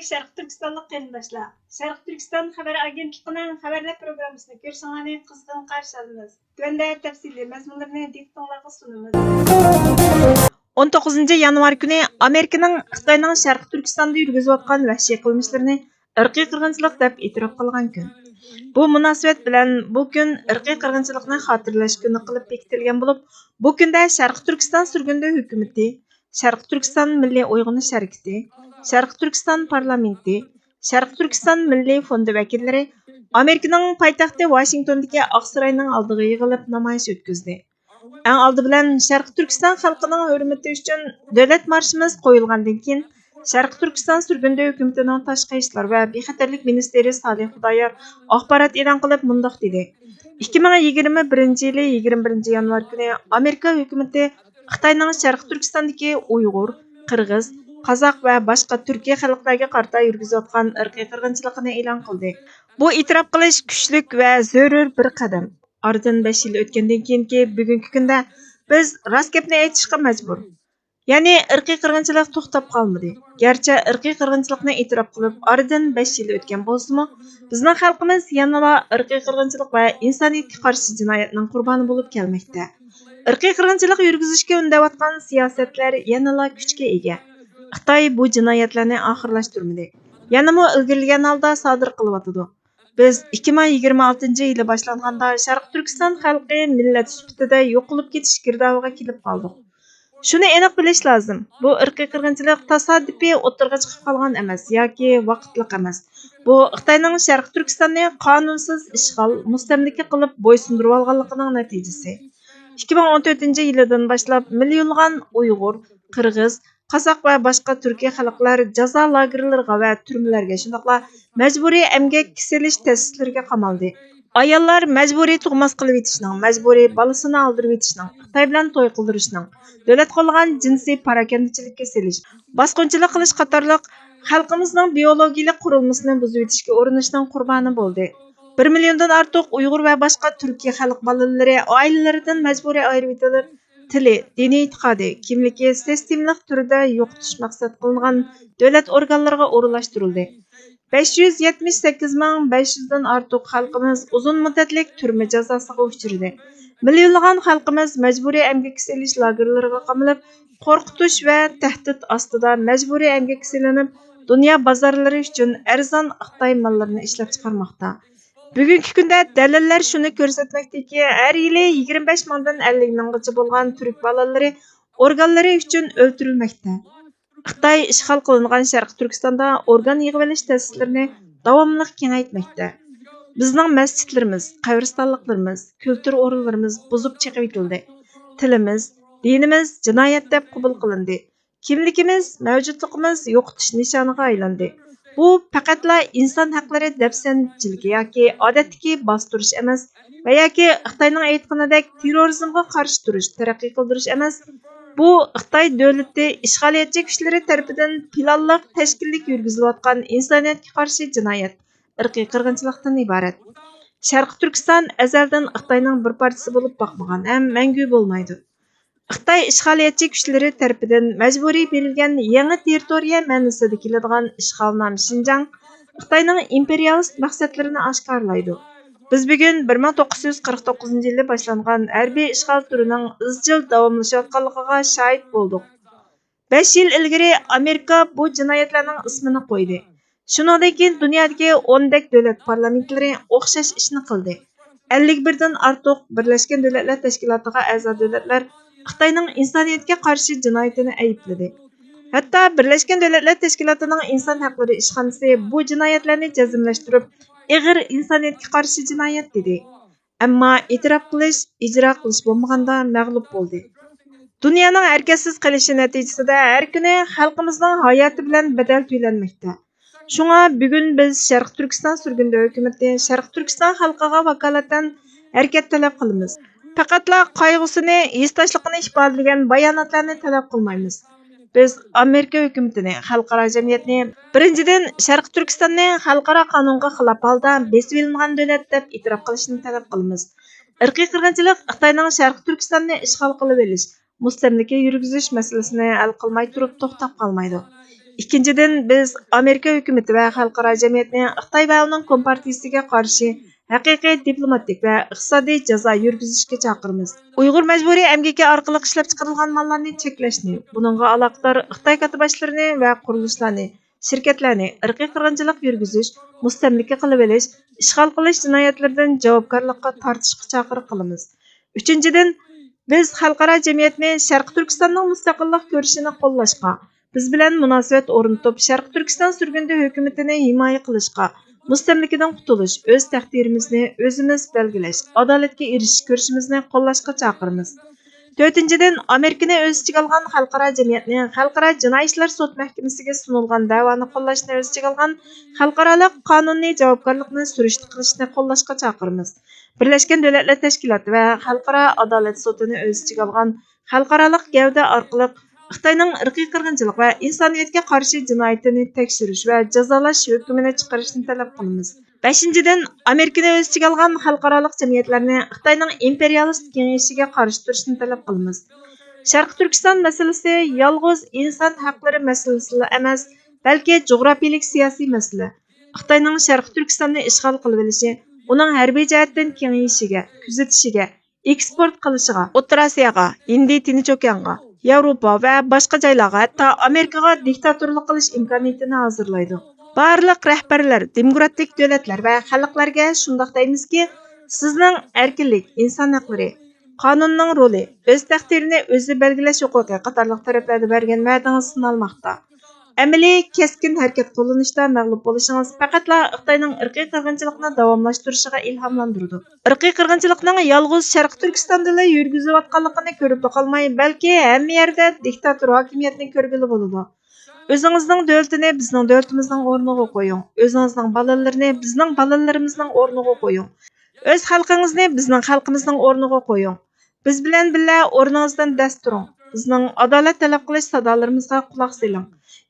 Hürmetlik Şərq Türkistanlıq qərindaşlar. Şərq Türkistan xəbər agentliğinin xəbərlər proqramısını görüşünüzü qızğın qarşı alırıq. Tövəndə təfsili məzmunlarını diqqətinizə sunumuz. 19 yanvar günü Amerikanın Xitayning Şərq Türkistanda yürgüzüyotgan vəhşi qilmishlarini irqiy qirg'inchilik deb e'tirof qilgan kun. Bu munosabat bilan bu kun irqiy qirg'inchilikni xotirlash kuni qilib bekitilgan bo'lib, bu kunda Şərq Türkistan sürgündü hökuməti, Şərq Türkistan Milliy Uyg'unish Harakati, Şərq Türkistan parlamenti, Şərq Türkistan Milliy fondi vakillari Amerikaning poytaxti Washingtondagi Oqsaroyning oldiga yig'ilib namoyish o'tkazdi. Eng oldi bilan Şərq Türkistan xalqining hurmati uchun davlat marshimiz qo'yilgandan keyin Şərq Türkistan sürgündü hökumatining tashqi ishlar va bexatarlik ministri Salih Xudoyor axborot e'lon qilib mundoq dedi. 2021 yili 21 yanvar kuni Amerika hukumati Xitoyning Şərq Türkistondagi Uyg'ur, Qirg'iz, Qozoq va boshqa Turkiya xalqlariga qarata yurgizayotgan irqiy qirg'inchilikni e'lon qildi. Bu e'tirof qilish kuchlik va zarur bir qadam. Oradan 5 yil o'tgandan keyingi bugungi kunda biz rost gapni aytishga majbur. Ya'ni irqiy qirg'inchilik to'xtab qolmadi. Garchi irqiy qirg'inchilikni e'tirof qilib oradan 5 yil o'tgan bo'lsa-mu, bizning xalqimiz yana irqiy qirg'inchilik va insoniyatga qarshi jinoyatning qurboni bo'lib kelmoqda. Irqiy qirg'inchilik yurgizishga undayotgan siyosatlar yana kuchga ega. Xitoy bu jinoyatlarni oxirlashtirmadi. Yanami ilgirlagan holda sodir qilyotdi. Biz 2026-yili boshlanganda Sharq Turkiston xalqi millat sifatida yo'qolib ketish girdoviga kelib qoldik. Shuni aniq bilish lozim. Bu irqiy qirg'inchilik tasodifiy o'tirg'a chiqib qolgan emas yoki vaqtliq emas. Bu Xitoyning Sharq Turkistonni qonunsiz ishg'ol, mustamlika qilib bo'ysundirib olganligining natijasi. 2014-yildan boshlab millionlagan Uyg'ur, Qirg'iz, Qozoq va boshqa Turkiya xalqlar jazo lagerlariga va turmalarga, shundoqla majburiy emgak kisilish tasislariga qamaldi. Ayollar majburiy tug'mas qilib etishning, majburiy bolasini oldirib etishning, Xitoy bilan to'y qildirishning, davlat qo'llagan jinsiy parakandachilikka selish, bosqinchilik qilish qatorliq xalqimizning biologiyalik qurilmasini buzib etishga urinishning qurboni bo'ldi. 1 milliondan ortiq Uyg'ur va boshqa Turkiya xalq bolalari oilalaridan majburiy ayirib etilib, tili, diniy e'tiqodi, kimligi sistemlik turda yo'qotish maqsad qilingan davlat organlariga o'rinlashtirildi. 578.500 dan ortiq xalqimiz uzun muddatlik turma jazosiga uchradi. Millionlagan xalqimiz majburiy emgak selish lagerlariga qamalib, qo'rqitish va tahdid ostida majburiy emgak selinib, dunyo bozorlari uchun arzon Xitoy mollarini ishlab chiqarmoqda. Bugungi kunda dalillar shuni ko'rsatmoqdaki, har yili 25 mingdan 50 minggacha bo'lgan turk bolalari organlari uchun o'ldirilmoqda. Xitoy ishg'ol qilingan Sharq Turkistonda organ yig'ib olish tasislarini davomli kengaytmoqda. Bizning masjidlarimiz, qabristonliklarimiz, kultur o'rinlarimiz buzib chiqib etildi. Tilimiz, dinimiz jinoyat deb qabul qilindi. Kimligimiz, mavjudligimiz yo'qotish nishoniga aylandi. Bu faqatla inson haqlari dafsanchiligi yoki odatdagi bostirish emas va yoki Xitoyning aytganidek terrorizmga qarshi turish, taraqqiy qildirish emas. Bu Xitoy davlati ishg'oliyatchi kuchlari tomonidan planliq tashkillik yurgizilayotgan insoniyatga qarshi jinoyat, irqiy qirg'inchilikdan iborat. Sharq Turkiston azaldan Xitoyning bir parchasi bo'lib boqmagan, ham mangu bo'lmaydi. Xitoy ishg'oliyatchi kuchlari tomonidan majburiy berilgan yangi territoriya ma'nosida keladigan ishg'olnom Xinjiang Xitoyning imperialist maqsadlarini oshkorlaydi. Biz bugun 1949-yilda boshlangan harbiy ishg'ol turining izchil davomlashayotganligiga shohid bo'ldik. 5 yil ilgari Amerika bu jinoyatlarning ismini qo'ydi. Shuningdek, dunyodagi 10 dak davlat parlamentlari o'xshash ishni qildi. 51 dan ortiq Birlashgan Davlatlar Tashkilotiga a'zo davlatlar Xitoyning insoniyatga qarshi jinoyatini aybladi. Hatto Birlashgan Davlatlar Tashkilotining inson haqlari ishxonasi bu jinoyatlarni jazmlashtirib, ig'ir insoniyatga qarshi jinoyat dedi. Ammo e'tirof qilish, ijro qilish bo'lmaganda mag'lub bo'ldi. Dunyoning harakatsiz qilishi natijasida har kuni xalqimizning hayoti bilan badal to'lanmoqda. Shunga bugun biz Sharq Turkiston sürgündü hukumati Sharq Turkiston xalqiga vakolatan harakat talab qilamiz. Faqatla qayg'usini, hissdoshligini ifodalagan bayonotlarni talab qilmaymiz. Biz Amerika hukumatini, xalqaro jamiyatni, birinchidan Sharq Turkistonni xalqaro qonunga xilof holda besib olingan davlat deb e'tirof qilishni talab qilamiz. Irqiy qirg'inchilik Xitoyning Sharq Turkistonni ishg'ol qilib olish, mustamlika yurgizish masalasini hal qilmay turib to'xtab qolmaydi. ikkinchidan, biz Amerika hukumati va xalqaro jamiyatni Xitoy va uning kompartiyasiga qarshi haqiqiy diplomatik va iqtisodiy jazo yurgizishga chaqiramiz. Uyg'ur majburiy emgaki orqali ishlab chiqarilgan mollarni cheklashni, buningga aloqador Xitoy katibashlarini va qurilishlarni, shirkatlarni irqiy qirg'inchilik yurgizish, mustamlika qilib olish, ishg'ol qilish jinoyatlaridan javobgarlikka tortishga chaqiriq qilamiz. Uchinchidan, biz xalqaro jamiyatni Sharqi Turkistonning mustaqillik ko'rishini qo'llashga, biz bilan munosabat o'rnatib, Sharqi Turkiston surgunda hukumatini himoya qilishga, mustamlikadan qutulish, o'z taqdirimizni o'zimiz belgilash, adolatga erishish ko'rishimizni qo'llashga chaqiramiz. To'rtinchidan, Amerikani o'z ichiga olgan xalqaro jamiyatni Xalqaro jinoiy ishlar sud mahkamasiga sunilgan da'voni qo'llashni o'z ichiga olgan xalqaro qonuniy javobgarlikni surishti qilishni qo'llashga chaqiramiz. Birlashgan Davlatlar Tashkiloti va Xalqaro adolat sudini o'z ichiga olgan xalqaro gavda orqali Xitoyning irqiy qirg'inchilik va insoniyatga qarshi jinoyatini tekshirish va jazolash hukmini chiqarishni talab qilamiz. Beshinchidan, Amerikani o'z ichiga olgan xalqaro jamiyatlarni Xitoyning imperialist kengashiga qarshi turishni talab qilamiz. Sharqi Turkiston masalasi yolg'iz inson haqlari masalasi emas, balki jug'rafiyalik siyosiy masala. Xitoyning Sharqi Turkistonni ishg'ol qilib olishi, uning harbiy jihatdan kengayishiga, kuzatishiga, eksport qilishiga, O'rta Osiyoga, Hindiy Tinch okeanga, Yevropa va boshqa joylarga, hatto Amerikaga diktatorlik qilish imkoniyatini hozirlaydi. Barliq rahbarlar, demokratik davlatlar va xalqlarga shundoq deymizki, sizning erkinlik, inson haqlari, qonunning roli, o'z taqdirini o'zi belgilash huquqi qatorliq taraflarda bergan va'dangiz sinalmoqda. Amaliy keskin harakat qo'llanishda mag'lub bo'lishingiz faqatla Xitoyning irqiy qirg'inchilikni davomlashtirishiga ilhomlantirdi. Irqiy qirg'inchilikning yolg'iz Sharqi Turkistonda yurgizilayotganligini ko'rib qolmay, balki hamma yerda diktator hokimiyatni ko'rgili bo'ladi. O'zingizning davlatini bizning davlatimizning o'rniga qo'ying. O'zingizning bolalarini bizning bolalarimizning o'rniga qo'ying. O'z xalqingizni bizning xalqimizning o'rniga qo'ying. Biz bilan birga o'rningizdan dast turing. Bizning adolat talab qilish sadolarimizga quloq soling.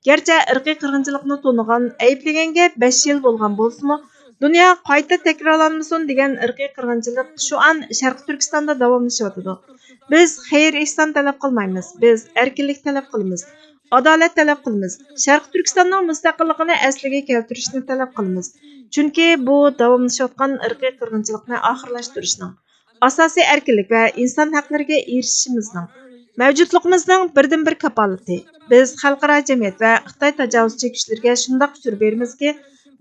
Gerçi irqiy qirg'inchilikni to'nigan, ayblaganga 5 yil bo'lgan bo'lsa-mu, dunyo qayta takrorlanmasin degan irqiy qirg'inchilik shu an Sharqi Turkistonda davomlashyapti. Biz xayr ihson talab qilmaymiz. Biz erkinlik talab qilamiz. Adolat talab qilamiz. Sharqi Turkistonning mustaqilligini asliga keltirishni talab qilamiz. Chunki bu davomlashayotgan irqiy qirg'inchilikni oxirlashtirishning, asosiy erkinlik va inson haqlariga erishishimizning, mavjudligimizning birdan-bir kapolati. Biz xalqaro jamiyat va Xitoy tajovuzchi kuchlarga shundoq kuch beramizki,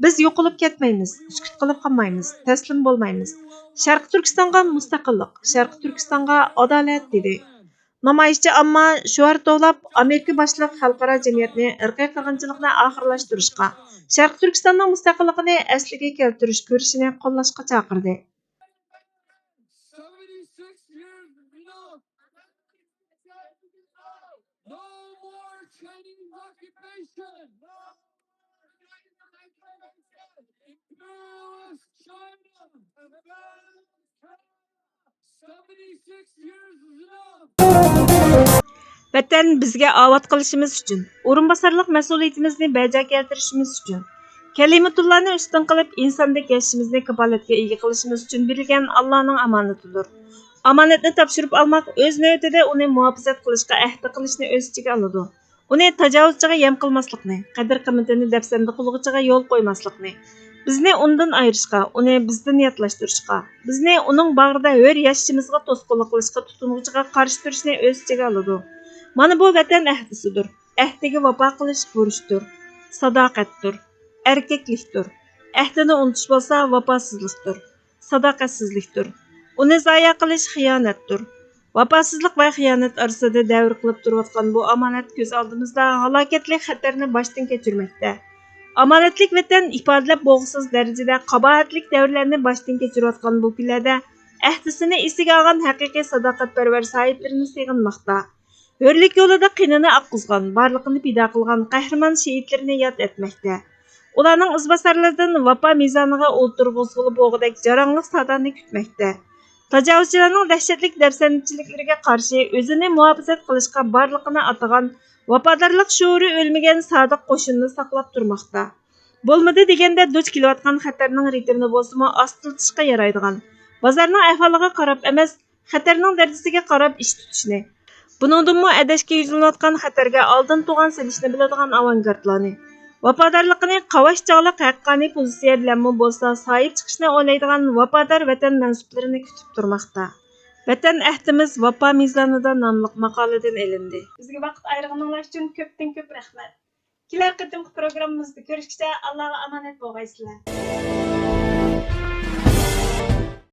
biz yo'qolib ketmaymiz, sukut qilib qolmaymiz, taslim bo'lmaymiz. Sharqi Turkistonga mustaqillik, Sharqi Turkistonga adolat dedi. Namoyishchi ammo shu to'lab Amerika boshliq xalqaro jamiyatni irqiy qirg'inchilikni oxirlashtirishga, Sharqi Turkistonning mustaqilligini asliga keltirish ko'rishini qo'llashga chaqirdi. Vatan bizga avod qilishimiz uchun, o'rinbosarlik mas'uliyatimizni bajo keltirishimiz uchun, kalimatullahni ustun qilib insondek yashashimizni kafolatga ega qilishimiz uchun berilgan Allohning amonatidir. Amonatni topshirib olmoq o'z navbatida uni muhofazat qilishga ahd qilishni o'z ichiga oladi. Uni tajovuzchiga yem qilmaslikni, qadr-qimmatini dafsanda qilg'ichiga yo'l qo'ymaslikni, bizni undan ayirishga, uni bizdan yatlashtirishga, bizni uning bag'rida hur yashashimizga to'sqinlik qilishga tutunuvchiga qarshi turishni o'z ichiga oladi. Mana bu vatan ahdisidir. Ahdiga vafo qilish burchdir, sadoqatdir, erkaklikdir. Ahdini unutish bo'lsa vafosizlikdir, sadoqatsizlikdir. Uni zoya qilish xiyonatdir. Vafosizlik va xiyonat orasida davr qilib turayotgan bu omonat ko'z oldimizda halokatli xatarni boshdan kechirmoqda. Omonatlik vatan ifodalab bo'g'siz darajada qabohatlik davrlarni boshdan kechirayotgan bu kunlarda ahdisini esiga olgan haqiqiy sadoqatparvar sohiblarini sig'inmoqda. Hürlik yo'lida qinini oqqizgan, barliqini pido qilgan qahramon shehidlarini yod etmoqda. Ularning izbosarlaridan vafo mezoniga o'ltirg'izg'ili bo'g'idek jaranglik sadoni kutmoqda. Tajovuzchilarning dahshatli dafsanchiliklarga qarshi o'zini muhofazat qilishga barliqini atagan vafodorlik shuuri o'lmagan sodiq qo'shinni saqlab turmoqda. Bo'lmadi deganda duch kelayotgan xatarning ritmini bo'lsa-mu ostiltishga yaraydigan, bozorning ahvoliga qarab emas, xatarning darajasiga qarab ish tutishni, Buningdinmi adashga yuzlanayotgan xatarga oldin to'g'on silishni biladigan avangardlarni, vafodorligini qavash chog'liq haqqoniy pozitsiya bilanmi bo'lsa soyib chiqishni o'ylaydigan vafodor vatan mansuplarini kutib turmoqda. Vatan ahdimiz vafo mezonida nomli maqoladan ilindi. Bizga vaqt ayirganingiz uchun ko'pdan ko'p rahmat. Kelar qatimki programmamizda ko'rishguncha Allohga omonat bo'lgaysizlar.